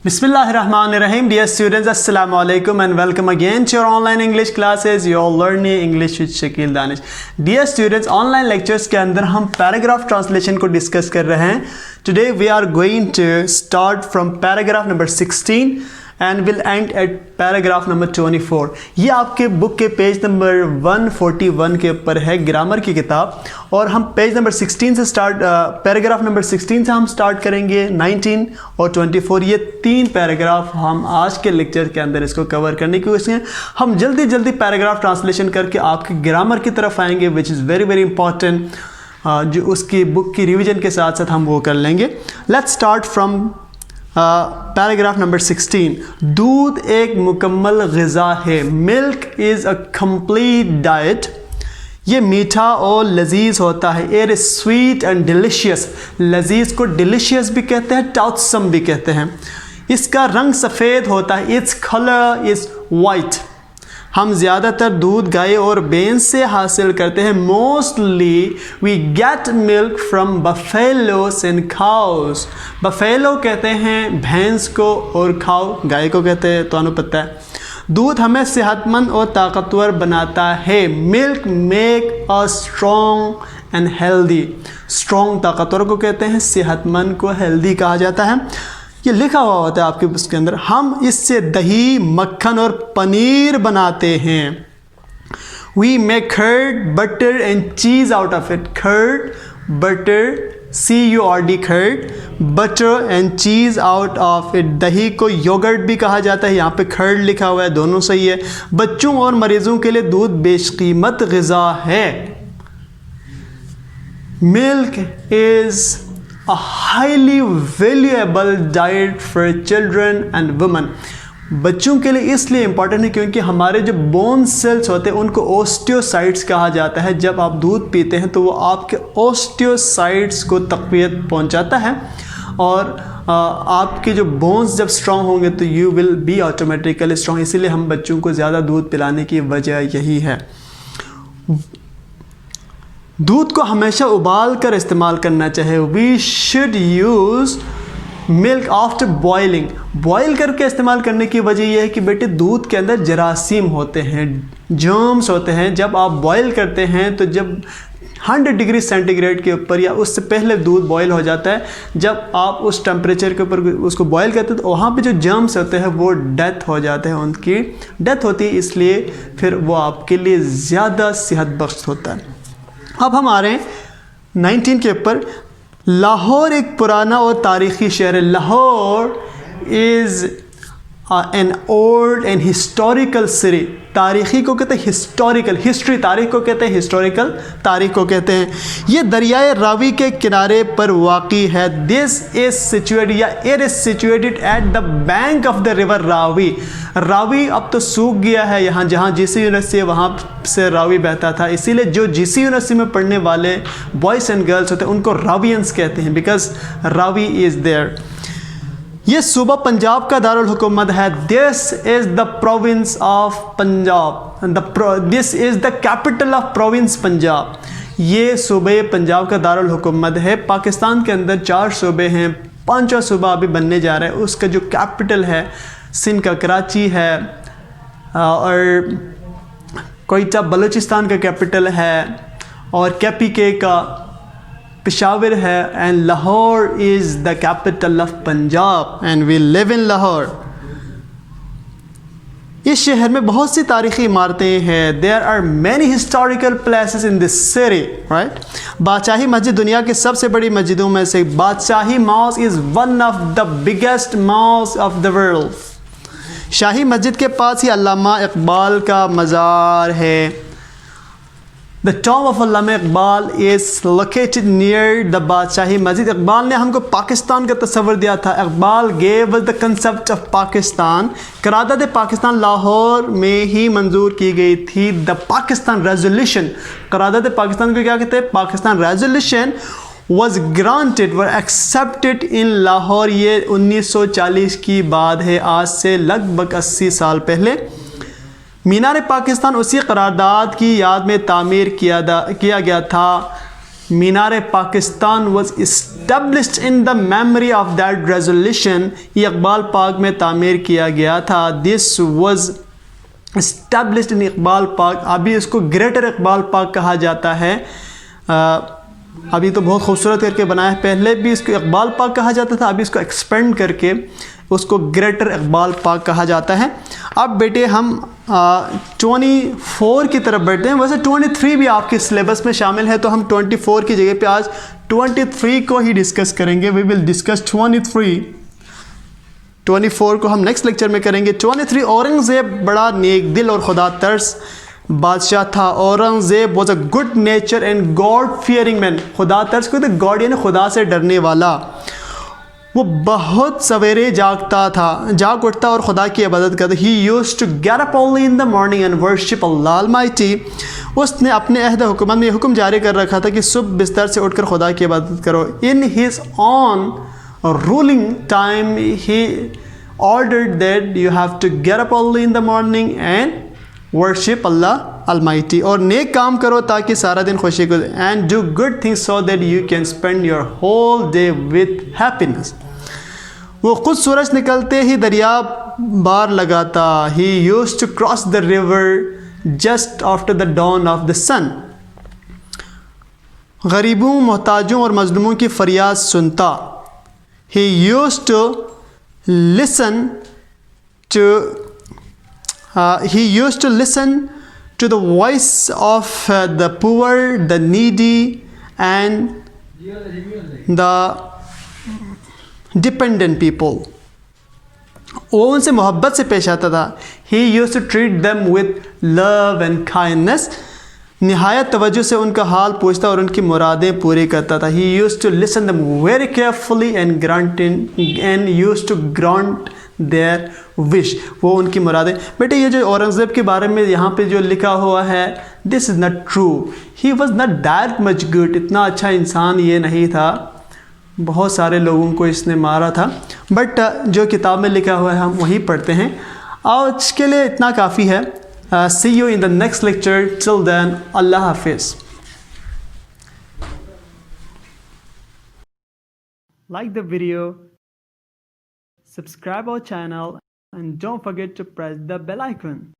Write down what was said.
Bismillahirrahmanirrahim. Dear students, Assalamu alaikum and welcome again to your online English classes. You're learning English with Shakil Danish. Dear students, online lectures के अंदर हम paragraph translation को discuss कर रहे हैं. Today we are going to start from paragraph number 16 and will end at paragraph number 24. ये आपके book के पेज नंबर 141 के ऊपर है ग्रामर की किताब, और हम पेज नंबर 16 से स्टार्ट पैराग्राफ नंबर 16 से हम स्टार्ट करेंगे 19 और 24. ये तीन पैराग्राफ हम आज के लेक्चर के अंदर इसको कवर करने की कोशिश करें. हम जल्दी जल्दी पैराग्राफ ट्रांसलेशन करके आपके ग्रामर की तरफ आएंगे, which is very very important. जो उसकी बुक की रिविजन के साथ साथ हम वो कर लेंगे. Let's start from paragraph number 16. दूध एक मुकम्मल ग़िज़ा है. Milk is a complete diet. ये मीठा और लजीज होता है. It is sweet and delicious. लजीज को डिलीशियस भी कहते हैं, टाउटसम भी कहते हैं. इसका रंग सफ़ेद होता है. Its colour is white. हम ज़्यादातर दूध गाय और भैंस से हासिल करते हैं. Mostly we get milk from buffaloes and cows. Buffalo कहते हैं भैंस को, और खाओ गाय को कहते हैं, तो आपको पता है. दूध हमें सेहतमंद और ताकतवर बनाता है. Milk make a strong and healthy. Strong ताकतवर को कहते हैं, सेहतमंद को हेल्दी कहा जाता है. ये लिखा हुआ होता है आपके उसके अंदर. हम इससे दही, मक्खन और पनीर बनाते हैं. We make curd, butter and cheese out of it. Curd, butter, CURD curd, butter and cheese out of it. दही को योगर्ट भी कहा जाता है. यहाँ पे कर्ड लिखा हुआ है, दोनों सही है. बच्चों और मरीज़ों के लिए दूध बेशकीमत ग़िज़ा है. Milk is a highly valuable diet for children and women. बच्चों के लिए इसलिए इम्पॉर्टेंट है क्योंकि हमारे जो बोन सेल्स होते हैं उनको ओस्टियोसाइट्स कहा जाता है. जब आप दूध पीते हैं तो वो आपके ओस्टियोसाइट्स को तक़वियत पहुंचाता है, और आपके जो बोन्स जब स्ट्रॉन्ग होंगे तो you will be automatically strong. इसीलिए हम बच्चों को ज़्यादा दूध पिलाने की वजह यही है. दूध को हमेशा उबाल कर इस्तेमाल करना चाहिए. We should use milk after boiling. Boil करके इस्तेमाल करने की वजह यह है कि बेटे दूध के अंदर जरासीम होते हैं, जर्म्स होते हैं. जब आप बॉयल करते हैं तो जब 100 डिग्री सेंटीग्रेड के ऊपर या उससे पहले दूध बॉयल हो जाता है, जब आप उस टेम्परेचर के ऊपर उसको बॉयल करते हैं तो वहाँ पे जो जर्म्स होते हैं वो डेथ हो जाते हैं, उनकी डेथ होती है. इसलिए फिर वो आपके लिए ज़्यादा सेहत बख्श होता है. अब हम आ रहे हैं 19 के ऊपर. लाहौर एक पुराना और तारीख़ी शहर है. Lahore is an old and historical city. तारीख़ी को कहते हैं हिस्टोरिकल. हिस्ट्री तारीख़ को कहते हैं, हिस्टोरिकल तारीख़ को कहते हैं. ये दरियाए रावी के किनारे पर वाक़ी है. दिस इज़ सिचुएटेड या it is situated at the bank of the river Ravi. Ravi अब तो सूख गया है. यहाँ जहाँ GC यूनिवर्सिटी है वहाँ से रावी बहता था. इसीलिए जो GC यूनिवर्सिटी में पढ़ने वाले बॉयज़ एंड गर्ल्स होते हैं उनको रावियंस कहते हैं, बिकॉज रावी इज़ देयर. ये सूबा पंजाब का दारुल हुकूमत है. This is the province of Punjab. This is the capital of province Punjab. ये सूबे पंजाब का दारुल हुकूमत है. पाकिस्तान के अंदर 4 सूबे हैं, 5वां सूबा अभी बनने जा रहा है. उसका जो कैपिटल है सिंध का कराची है, और कोयटा बलूचिस्तान का कैपिटल है, और KPK का पेशावर है, and Lahore is the capital of Punjab and we live in Lahore. इस शहर में बहुत सी तारीख़ी इमारतें हैं. There are many historical places in this city, right. Badshahi Masjid दुनिया की सबसे बड़ी मस्जिदों में से. Badshahi mosque is one of the biggest mosque of the world. Shahi Masjid के पास ही अल्लामा इकबाल का मज़ार है. The tomb of Allama Iqbal is located near the Badshahi Masjid. Iqbal ने हमको पाकिस्तान का तस्वर दिया था. Iqbal gave the concept of Pakistan. करारदाद पाकिस्तान लाहौर में ही मंजूर की गई थी. The Pakistan resolution. करारदाद पाकिस्तान को क्या कहते हैं? Pakistan resolution was granted were accepted in Lahore. ये 1940 की बात है, आज से लगभग 80 साल पहले. मीनार पाकिस्तान उसी करारदाद की याद में तामीर किया गया था. Minar Pakistan was established in the memory of that resolution, ये इकबाल पार्क में तामीर किया गया था। This was established in Iqbal park, अभी इसको ग्रेटर इकबाल पार्क कहा जाता है। अभी तो बहुत खूबसूरत करके बनाया है, पहले भी इसको इकबाल पार्क कहा जाता था, अभी इसको एक्सपेंड करके उसको ग्रेटर इकबाल पार्क कहा जाता है। अब बेटे हम 24 की तरफ बढ़ते हैं। वैसे 23 भी आपके सिलेबस में शामिल है, तो हम 24 की जगह पे आज 23 को ही डिस्कस करेंगे। वी विल डिस्कस 24 को हम नेक्स्ट लेक्चर में करेंगे। 23 औरंगज़ेब बड़ा नेक दिल और खुदा तरस बादशाह था। Aurangzeb was a good nature and God fearing man. खुदा तरस को तो गॉड यानी खुदा से डरने वाला। वो बहुत सवेरे जाग उठता और खुदा की इबादत करता। He used to get up early in the morning and worship Allah almighty. उसने अपने अहद हुकूमत में हुक्म जारी कर रखा था कि सुबह बिस्तर से उठकर खुदा की इबादत करो। In his on ruling time he ordered that you have to get up early in the morning and worship Allah Almighty, और नेक काम करो ताकि सारा दिन खुशी को, and do good things so that you can spend your whole day with happiness। वो खुद सूरज निकलते ही दरिया बार लगाता। he used to cross the river just after the dawn of the sun। गरीबों, मोहताजों और मजलूमों की फरियाद सुनता। He used to listen to the voice of the poor, the needy, and the dependent people। वो उनसे मोहब्बत से पेश आता था। He used to treat them with love and kindness। निहायत तवज्जो से उनका हाल पूछता और उनकी मुरादें पूरी करता था। He used to listen them very carefully and used to grant their wish। वो उनकी मुरादें। बेटे ये जो औरंगज़ेब के बारे में यहाँ पे जो लिखा हुआ है, this is not true। He was not that much good। इतना अच्छा इंसान ये नहीं था, बहुत सारे लोगों को इसने मारा था। बट जो किताब में लिखा हुआ है हम वही पढ़ते हैं। आज के लिए इतना काफ़ी है। See you in the next lecture. Till then, Allah Hafiz. Like the video, subscribe our channel, and don't forget to press the bell icon.